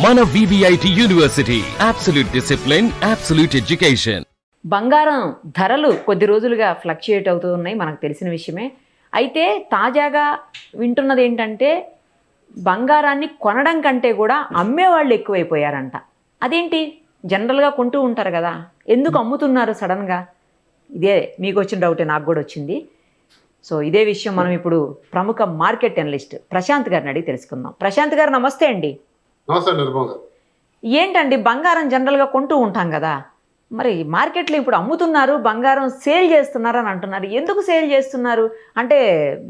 మన VVIT university, absolute discipline, absolute education. బంగారం ధరలు కొద్ది రోజులుగా ఫ్లక్చుయేట్ అవుతూ ఉన్నాయి, మనకు తెలిసిన విషయమే. అయితే తాజాగా వింటున్నది ఏంటంటే బంగారాన్ని కొనడం కంటే కూడా అమ్మేవాళ్ళు ఎక్కువైపోయారంట. అదేంటి, జనరల్గా కొంటూ ఉంటారు కదా, ఎందుకు అమ్ముతున్నారు సడన్గా? ఇదే మీకు వచ్చిన డౌటే, నాకు కూడా వచ్చింది. సో ఇదే విషయం మనం ఇప్పుడు ప్రముఖ మార్కెట్ అనలిస్ట్ ప్రశాంత్ గారిని అడిగి తెలుసుకుందాం. ప్రశాంత్ గారు నమస్తే అండి. ఏంటండి, బంగారం జనరల్గా కొంటూ ఉంటాం కదా, మరి మార్కెట్లో ఇప్పుడు అమ్ముతున్నారు, బంగారం సేల్ చేస్తున్నారు అని అంటున్నారు. ఎందుకు సేల్ చేస్తున్నారు అంటే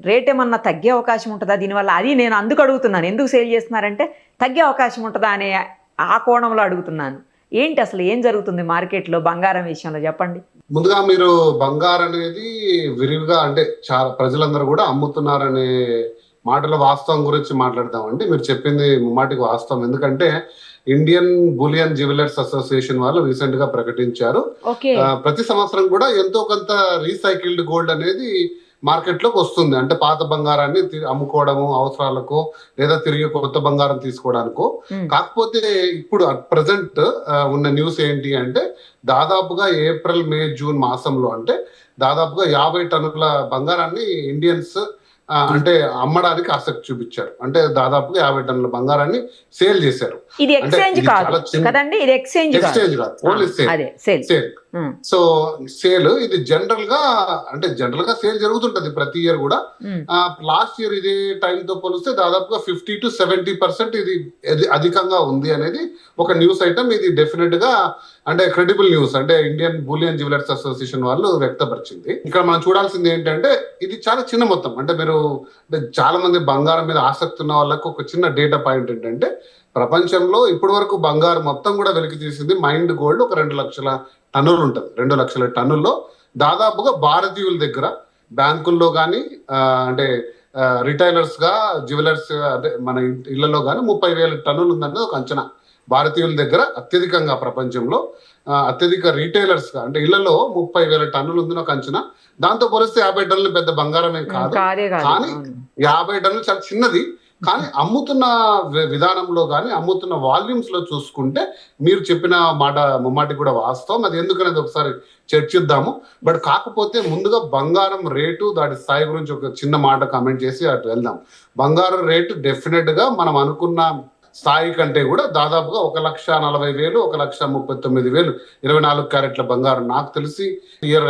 రేట్ ఏమన్నా తగ్గే అవకాశం ఉంటుందా దీనివల్ల? అది నేను అందుకు అడుగుతున్నాను, ఎందుకు సేల్ చేస్తున్నారంటే తగ్గే అవకాశం ఉంటుందా అనే ఆ కోణంలో అడుగుతున్నాను. ఏంటి అసలు ఏం జరుగుతుంది మార్కెట్లో బంగారం విషయంలో, చెప్పండి. ముందుగా మీరు బంగారం అనేది విరివిగా అంటే చాలా ప్రజలందరూ కూడా అమ్ముతున్నారనే మాటల వాస్తవం గురించి మాట్లాడతామండి. మీరు చెప్పింది ముమ్మాటికి వాస్తవం. ఎందుకంటే ఇండియన్ బులియన్ జ్యువెలర్స్ అసోసియేషన్ వాళ్ళు రీసెంట్ గా ప్రకటించారు, ప్రతి సంవత్సరం కూడా ఎంతో కొంత రీసైకిల్డ్ గోల్డ్ అనేది మార్కెట్ లోకి వస్తుంది. అంటే పాత బంగారాన్ని అమ్ముకోవడము అవసరాలకు, లేదా తిరిగి కొత్త బంగారం తీసుకోవడానికో. కాకపోతే ఇప్పుడు ప్రజెంట్ ఉన్న న్యూస్ ఏంటి అంటే దాదాపుగా ఏప్రిల్, మే, జూన్ మాసంలో అంటే దాదాపుగా 50 టన్నుల బంగారాన్ని ఇండియన్స్ అంటే అమ్మడానికి ఆసక్తి చూపించారు. అంటే దాదాపుగా 50 టన్నుల బంగారాన్ని సేల్ చేశారు. ఇది ఎక్స్చేంజ్ కాదు కదండి, ఇది ఎక్స్చేంజ్ కాదు, ఓన్లీ సేల్. సో సేల్ ఇది జనరల్ గా సేల్ జరుగుతుంటది ప్రతి ఇయర్ కూడా. లాస్ట్ ఇయర్ ఇదే టైం తో పోలిస్తే దాదాపుగా 50 to 70% ఇది అధికంగా ఉంది అనేది ఒక న్యూస్ ఐటమ్. ఇది డెఫినెట్ గా అంటే క్రెడిబుల్ న్యూస్, అంటే ఇండియన్ బులియన్ జ్యువెలర్స్ అసోసియేషన్ వాళ్ళు వ్యక్తపరిచింది. ఇక్కడ మనం చూడాల్సింది ఏంటంటే ఇది చాలా చిన్న మొత్తం. అంటే మీరు చాలా మంది బంగారం మీద ఆసక్తి ఉన్న వాళ్ళకు ఒక చిన్న డేటా పాయింట్ ఏంటంటే ప్రపంచంలో ఇప్పటి వరకు బంగారం మొత్తం కూడా వెలికి తీసింది మైండ్ గోల్డ్ ఒక 2 లక్షల టన్నులు ఉంటుంది. 2 లక్షల టన్నుల్లో దాదాపుగా భారతీయుల దగ్గర బ్యాంకుల్లో కానీ అంటే రిటైలర్స్ గా జ్యువెలర్స్ అంటే మన ఇళ్లలో కానీ 30,000 టన్నులు ఉందన్నది ఒక అంచనా. భారతీయుల దగ్గర అత్యధికంగా ప్రపంచంలో అత్యధిక రీటైలర్స్ గా అంటే ఇళ్లలో 30,000 టన్నులు ఉందని ఒక అంచనా. దాంతో పోలిస్తే 50 టన్నులు పెద్ద బంగారం ఏం కాదు, కానీ 50 టన్నులు చాలా చిన్నది. కానీ అమ్ముతున్న విధానంలో కానీ అమ్ముతున్న వాల్యూమ్స్ లో చూసుకుంటే మీరు చెప్పిన మాట ముమ్మాటి కూడా వాస్తవం. అది ఎందుకనేది ఒకసారి చర్చిద్దాము. బట్ కాకపోతే ముందుగా బంగారం రేటు దాని స్థాయి గురించి ఒక చిన్న మాట కామెంట్ చేసి అటు వెళ్దాం. బంగారం రేటు డెఫినెట్ గా మనం అనుకున్న స్థాయి కంటే కూడా దాదాపుగా 1,40,000, 1,39,000 24 క్యారెట్ల బంగారం నాకు తెలిసి ఇయర్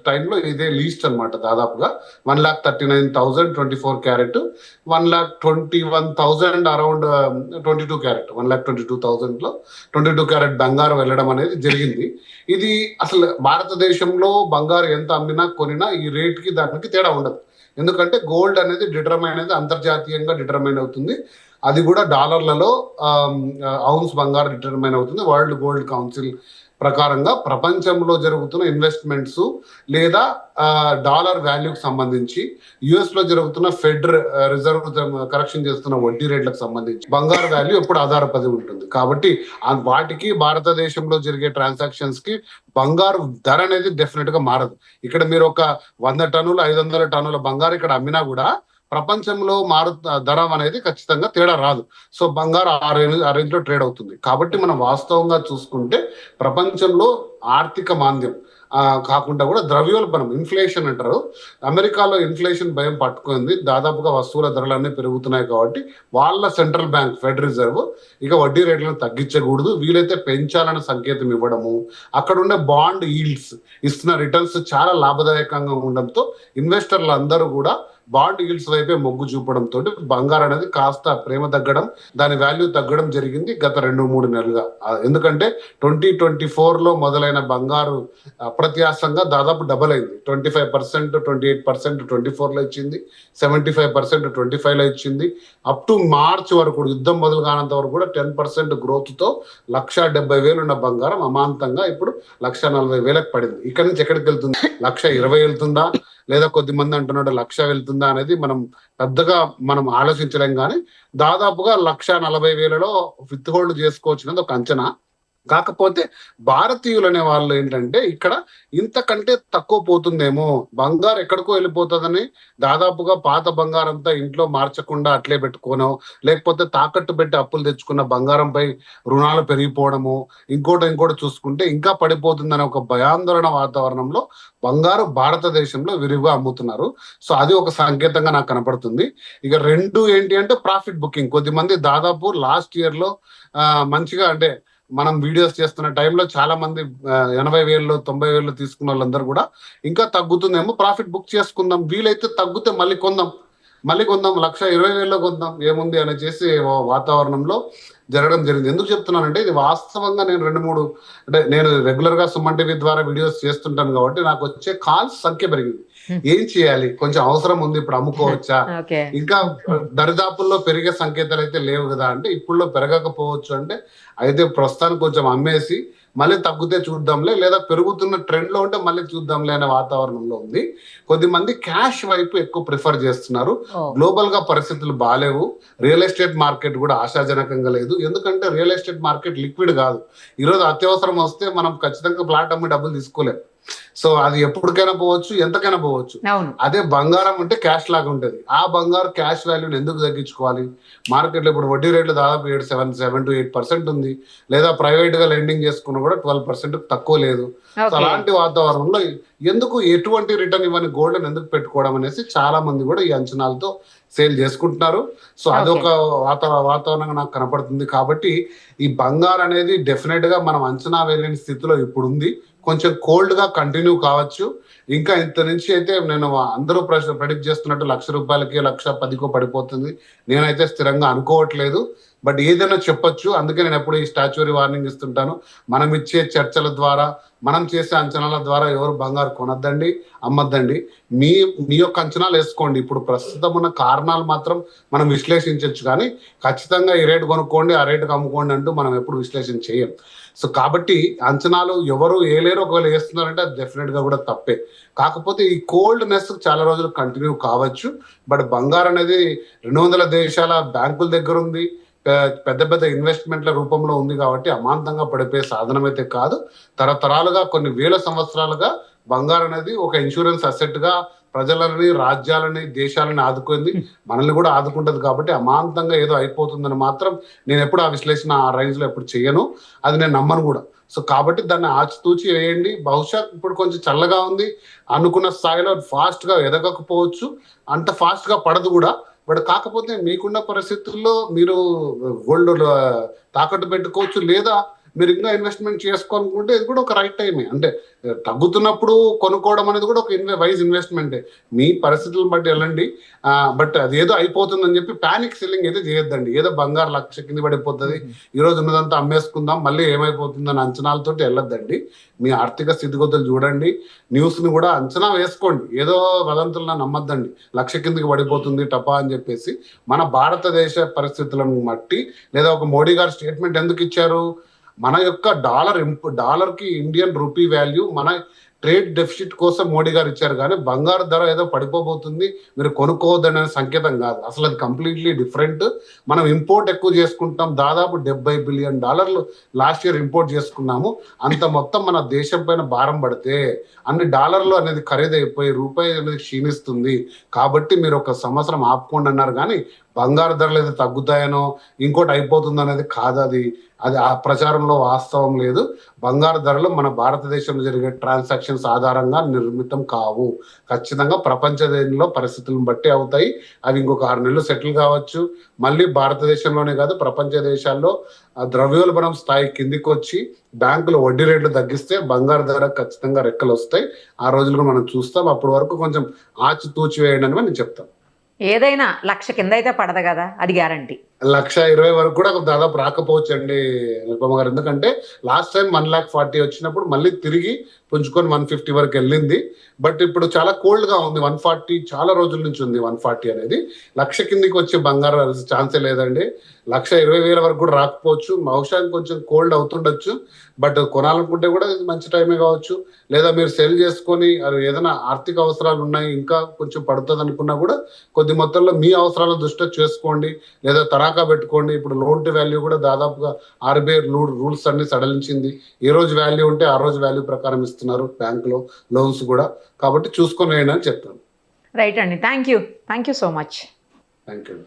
టైంలో ఇదే లీస్ట్ అనమాట. దాదాపుగా 1,39,000 24 క్యారెట్, 1,21,000 అరౌండ్ 22 క్యారెట్, 1,22,000 లో 22 క్యారెట్ బంగారం వెళ్ళడం అనేది జరిగింది. ఇది అసలు భారతదేశంలో బంగారం ఎంత అమ్మినా కొనినా ఈ రేట్ కి దానికి తేడా ఉండదు. ఎందుకంటే గోల్డ్ అనేది డిటర్మైన్ అనేది అంతర్జాతీయంగా డిటర్మైన్ అవుతుంది. అది కూడా డాలర్లలో ఔన్స్ బంగారం డిటర్మైన్ అవుతుంది. వరల్డ్ గోల్డ్ కౌన్సిల్ ప్రకారంగా ప్రపంచంలో జరుగుతున్న ఇన్వెస్ట్మెంట్స్ లేదా డాలర్ వాల్యూకి సంబంధించి యుఎస్ లో జరుగుతున్న ఫెడ్ రిజర్వ్ కరెక్షన్ చేస్తున్న వడ్డీ రేట్లకు సంబంధించి బంగారు వాల్యూ ఎప్పుడు ఆధారపడి ఉంటుంది. కాబట్టి వాటికి భారతదేశంలో జరిగే ట్రాన్సాక్షన్స్ కి బంగారు ధర అనేది డెఫినెట్ గా మారదు. ఇక్కడ మీరు ఒక 100 టన్నులు 500 టన్నుల బంగారు ఇక్కడ అమ్మినా కూడా ప్రపంచంలో ధర అనేది ఖచ్చితంగా తేడా రాదు. సో బంగారు ఆ రేంజ్ లో ట్రేడ్ అవుతుంది. కాబట్టి మనం వాస్తవంగా చూసుకుంటే ప్రపంచంలో ఆర్థిక మాంద్యం కాకుండా కూడా ద్రవ్యోల్బణం, ఇన్ఫ్లేషన్ అంటారు. అమెరికాలో ఇన్ఫ్లేషన్ భయం పట్టుకుంది. దాదాపుగా వస్తువుల ధరలన్నీ పెరుగుతున్నాయి. కాబట్టి వాళ్ళ సెంట్రల్ బ్యాంక్ ఫెడ్ రిజర్వ్ ఇక వడ్డీ రేట్లను తగ్గించకూడదు, వీలైతే పెంచాలని సంకేతం ఇవ్వడము, అక్కడ ఉండే బాండ్ ఈల్డ్స్ ఇస్తున్న రిటర్న్స్ చాలా లాభదాయకంగా ఉండడంతో ఇన్వెస్టర్లు అందరూ కూడా బాండ్ ఈల్డ్స్ వైపే మొగ్గు చూపడంతో బంగారం అనేది కాస్త ప్రేమ తగ్గడం, దాని వాల్యూ తగ్గడం జరిగింది గత 2-3 నెలలుగా. ఎందుకంటే 2024 లో మొదలైన బంగారు అప్రత్యాసంగా దాదాపు డబల్ అయింది. 25%, 28% 24 లో ఇచ్చింది, 75% 25 లో ఇచ్చింది. అప్ టు మార్చ్ వరకు యుద్ధం మొదలు కానంత వరకు కూడా 10% గ్రోత్ తో 1,70,000 ఉన్న బంగారం అమాంతంగా ఇప్పుడు 1,40,000 పడింది. ఇక్కడ నుంచి ఎక్కడికి వెళ్తుంది? 1,20,000 వెళ్తుందా, లేదా కొద్ది మంది అంటున్నాడు 1,00,000 వెళ్తుందా అనేది పెద్దగా మనం ఆలోచించలేం. కానీ దాదాపుగా 1,40,000లో విత్ హోల్డ్ చేసుకోవచ్చు అనేది ఒక అంచనా. కాకపోతే భారతీయులు అనే వాళ్ళు ఏంటంటే ఇక్కడ ఇంతకంటే తక్కువ పోతుందేమో, బంగారు ఎక్కడికో వెళ్ళిపోతుందని దాదాపుగా పాత బంగారంతా ఇంట్లో మార్చకుండా అట్లే పెట్టుకోనో, లేకపోతే తాకట్టు పెట్టి అప్పులు తెచ్చుకున్న బంగారంపై రుణాలు పెరిగిపోవడము, ఇంకోటి చూసుకుంటే ఇంకా పడిపోతుందనే ఒక భయాందోళన వాతావరణంలో బంగారు భారతదేశంలో విరివిగా అమ్ముతున్నారు. సో అది ఒక సంకేతంగా నాకు కనపడుతుంది. ఇక రెండు ఏంటి అంటే ప్రాఫిట్ బుకింగ్. కొద్దిమంది దాదాపు లాస్ట్ ఇయర్ లో మంచిగా అంటే మనం వీడియోస్ చేస్తున్న టైంలో చాలా మంది 80,000 90,000 తీసుకున్న వాళ్ళందరూ కూడా ఇంకా తగ్గుతుందేమో, ప్రాఫిట్ బుక్ చేసుకుందాం, వీలైతే తగ్గితే మళ్ళీ కొందాం 1,20,000 కొందాం ఏముంది అని చేసి వాతావరణంలో జరగడం జరిగింది. ఎందుకు చెప్తున్నానంటే ఇది వాస్తవంగా నేను 2-3 అంటే నేను రెగ్యులర్ గా సుమన్ టీవీ ద్వారా వీడియోస్ చేస్తుంటాను కాబట్టి నాకు వచ్చే కాల్స్ సంఖ్య పెరిగింది. ఏం చేయాలి, కొంచెం అవసరం ఉంది, ఇప్పుడు అమ్ముకోవచ్చా, ఇంకా దరిదాపుల్లో పెరిగే సంకేతాలు అయితే లేవు కదా అంటే ఇప్పుడులో పెరగకపోవచ్చు అంటే అయితే ప్రస్తుతానికి కొంచెం అమ్మేసి మళ్ళీ తగ్గితే చూద్దాంలే, లేదా పెరుగుతున్న ట్రెండ్ లో ఉంటే మళ్ళీ చూద్దాంలే అనే వాతావరణంలో ఉంది. కొద్దిమంది క్యాష్ వైపు ఎక్కువ ప్రిఫర్ చేస్తున్నారు. గ్లోబల్ గా పరిస్థితులు బాగాలేవు, రియల్ ఎస్టేట్ మార్కెట్ కూడా ఆశాజనకంగా లేదు. ఎందుకంటే రియల్ ఎస్టేట్ మార్కెట్ లిక్విడ్ కాదు. ఈరోజు అత్యవసరం వస్తే మనం ఖచ్చితంగా ప్లాట్ అమ్మి డబ్బులు తీసుకోలేము. సో అది ఎప్పటికైనా పోవచ్చు, ఎంతకైనా పోవచ్చు. అదే బంగారం అంటే క్యాష్ లాగా ఉంటది. ఆ బంగారు క్యాష్ వాల్యూని ఎందుకు తగ్గించుకోవాలి? మార్కెట్లో ఇప్పుడు వడ్డీ రేట్లు దాదాపు 7 to 8% ఉంది, లేదా ప్రైవేట్ గా లెండింగ్ చేసుకున్నా కూడా 12% తక్కువ లేదు. సో అలాంటి వాతావరణంలో ఎందుకు ఎటువంటి రిటర్న్ ఇవ్వని గోల్డ్ ఎందుకు పెట్టుకోవడం అనేసి చాలా మంది కూడా ఈ అంచనాలతో సేల్ చేసుకుంటున్నారు. సో అదొక వాతావరణంగా నాకు కనపడుతుంది. కాబట్టి ఈ బంగారు అనేది డెఫినెట్ గా మనం అంచనా వేయలేని స్థితిలో ఇప్పుడు ఉంది. కొంచెం కోల్డ్ గా కంటిన్యూ కావచ్చు. ఇంకా ఇంత నుంచి అయితే నేను అందరూ ప్రెడిక్ట్ చేస్తున్నట్టు ₹1,00,000 ₹1,10,000 పడిపోతుంది నేనైతే స్థిరంగా అనుకోవట్లేదు. బట్ ఏదైనా చెప్పొచ్చు. అందుకే నేను ఎప్పుడు ఈ స్టాచ్యూరీ వార్నింగ్ ఇస్తుంటాను. మనం ఇచ్చే చర్చల ద్వారా, మనం చేసే అంచనాల ద్వారా ఎవరు బంగారు కొనొద్దండి, అమ్మద్దండి. మీ యొక్క అంచనాలు వేసుకోండి. ఇప్పుడు ప్రస్తుతం ఉన్న కారణాలు మాత్రం మనం విశ్లేషించవచ్చు, కానీ ఖచ్చితంగా ఈ రేటు కొనుక్కోండి, ఆ రేటుకి అమ్ముకోండి అంటూ మనం ఎప్పుడు విశ్లేషణ చేయం. సో కాబట్టి అంచనాలు ఎవరు వేయలేరు. ఒకవేళ వేస్తున్నారంటే అది డెఫినెట్ గా కూడా తప్పే. కాకపోతే ఈ కోల్డ్నెస్ చాలా రోజులు కంటిన్యూ కావచ్చు. బట్ బంగారు అనేది 200 దేశాల బ్యాంకుల దగ్గర ఉంది, పెద్ద పెద్ద ఇన్వెస్ట్మెంట్ల రూపంలో ఉంది. కాబట్టి అమాంతంగా పడిపోయే సాధనం అయితే కాదు. తరతరాలుగా కొన్ని వేల సంవత్సరాలుగా బంగారు అనేది ఒక ఇన్సూరెన్స్ అసెట్ గా ప్రజలని, రాజ్యాలని, దేశాలని ఆదుకుంది, మనల్ని కూడా ఆదుకుంటది. కాబట్టి అమాంతంగా ఏదో అయిపోతుందని మాత్రం నేను ఎప్పుడు ఆ విశ్లేషణ ఆ రేంజ్ లో ఎప్పుడు చేయను, అది నేను నమ్మను కూడా. సో కాబట్టి దాన్ని ఆచితూచి వేయండి. బహుశా ఇప్పుడు కొంచెం చల్లగా ఉంది, అనుకున్న స్థాయిలో ఫాస్ట్ గా ఎదగకపోవచ్చు, అంత ఫాస్ట్ గా పడదు కూడా. బట్ కాకపోతే మీకున్న పరిస్థితుల్లో మీరు గోల్డ్ తాకట్టు పెట్టుకోవచ్చు, లేదా మీరు ఇంకా ఇన్వెస్ట్మెంట్ చేసుకోవాలనుకుంటే ఇది కూడా ఒక రైట్ టైమే. అంటే తగ్గుతున్నప్పుడు కొనుక్కోవడం అనేది కూడా ఒక వైజ్ ఇన్వెస్ట్మెంటే. మీ పరిస్థితులను బట్టి వెళ్ళండి. బట్ అదేదో అయిపోతుందని చెప్పి ప్యానిక్ సెల్లింగ్ అయితే చేయొద్దండి. ఏదో బంగారు 1,00,000 కింద పడిపోతుంది, ఈ రోజు ఉన్నదంతా అమ్మేసుకుందాం, మళ్ళీ ఏమైపోతుందని అంచనాలతోటి వెళ్ళొద్దండి. మీ ఆర్థిక స్థితిగతులు చూడండి, న్యూస్ ని కూడా అంచనా వేసుకోండి. ఏదో వదంతులను నమ్మద్దండి, 1,00,000 కిందకి పడిపోతుంది టపా అని చెప్పేసి. మన భారతదేశ పరిస్థితులను బట్టి, లేదా ఒక మోడీ గారు స్టేట్మెంట్ ఎందుకు ఇచ్చారు, మన యొక్క డాలర్ కి ఇండియన్ రూపీ వాల్యూ, మన ట్రేడ్ డెఫిసిట్ కోసం మోడీ గారు ఇచ్చారు. కానీ బంగారు ధర ఏదో పడిపోబోతుంది మీరు కొనుక్కోవద్దనే సంకేతం కాదు. అసలు అది కంప్లీట్లీ డిఫరెంట్. మనం ఇంపోర్ట్ ఎక్కువ చేసుకుంటాం, దాదాపు $70 బిలియన్ లాస్ట్ ఇయర్ ఇంపోర్ట్ చేసుకున్నాము. అంత మొత్తం మన దేశం పైన భారం పడితే అన్ని డాలర్లు అనేది ఖరీదైపోయి రూపాయి అనేది క్షీణిస్తుంది. కాబట్టి మీరు ఒక సంవత్సరం ఆపుకోండి అన్నారు, కానీ బంగారు ధరలు ఏదో తగ్గుతాయనో ఇంకోటి అయిపోతుంది అనేది కాదు. అది ఆ ప్రచారంలో వాస్తవం లేదు. బంగారు ధరలు మన భారతదేశంలో జరిగే ట్రాన్సాక్షన్స్ ఆధారంగా నిర్మితం కావు. ఖచ్చితంగా ప్రపంచ దేశంలో పరిస్థితులను బట్టి అవుతాయి. అవి ఇంకొక 6 నెలలు సెటిల్ కావచ్చు. మళ్ళీ భారతదేశంలోనే కాదు ప్రపంచ దేశాల్లో ద్రవ్యోల్బణం స్థాయి కిందికి వచ్చి బ్యాంకులు వడ్డీ రేట్లు తగ్గిస్తే బంగారు ధర ఖచ్చితంగా రెక్కలు వస్తాయి. ఆ రోజులు మనం చూస్తాం. అప్పటి వరకు కొంచెం ఆచితూచి వేయండి అని నేను చెప్తాను. ఏదైనా 1,00,000 కింద అయితే పడదు కదా, అది గ్యారంటీ. 1,20,000 వరకు కూడా దాదాపు రాకపోవచ్చు అండి నిరుపమ గారు. ఎందుకంటే లాస్ట్ టైం 1,40,000 వచ్చినప్పుడు మళ్ళీ తిరిగి పుంజుకొని 150 వరకు వెళ్ళింది. బట్ ఇప్పుడు చాలా కోల్డ్ గా ఉంది. 140 చాలా రోజుల నుంచి ఉంది. 140 అనేది 1,00,000 కిందికి వచ్చే బంగారం ఛాన్సే లేదండి. 1,20,000 వరకు కూడా రాకపోవచ్చు, బహుశా కొంచెం కోల్డ్ అవుతుండొచ్చు. బట్ కొనాలనుకుంటే కూడా ఇది మంచి టైమే కావచ్చు. లేదా మీరు సెల్ చేసుకొని అది ఏదైనా ఆర్థిక అవసరాలు ఉన్నాయి ఇంకా కొంచెం పడుతుంది అనుకున్నా కూడా కొద్ది మొత్తంలో మీ అవసరాల దృష్ట్యా చేసుకోండి, లేదా తనఖా పెట్టుకోండి. ఇప్పుడు లోన్ టు వాల్యూ కూడా దాదాపుగా RBI రూల్స్ అన్ని సడలించింది. ఏ రోజు వాల్యూ ఉంటే ఆ రోజు వాల్యూ ప్రకారం ఇస్తున్నారు బ్యాంకులో లోన్స్ కూడా. కాబట్టి చూసుకొని వేయండి అని చెప్తాను. రైట్ అండి, thank you so much. Thank you.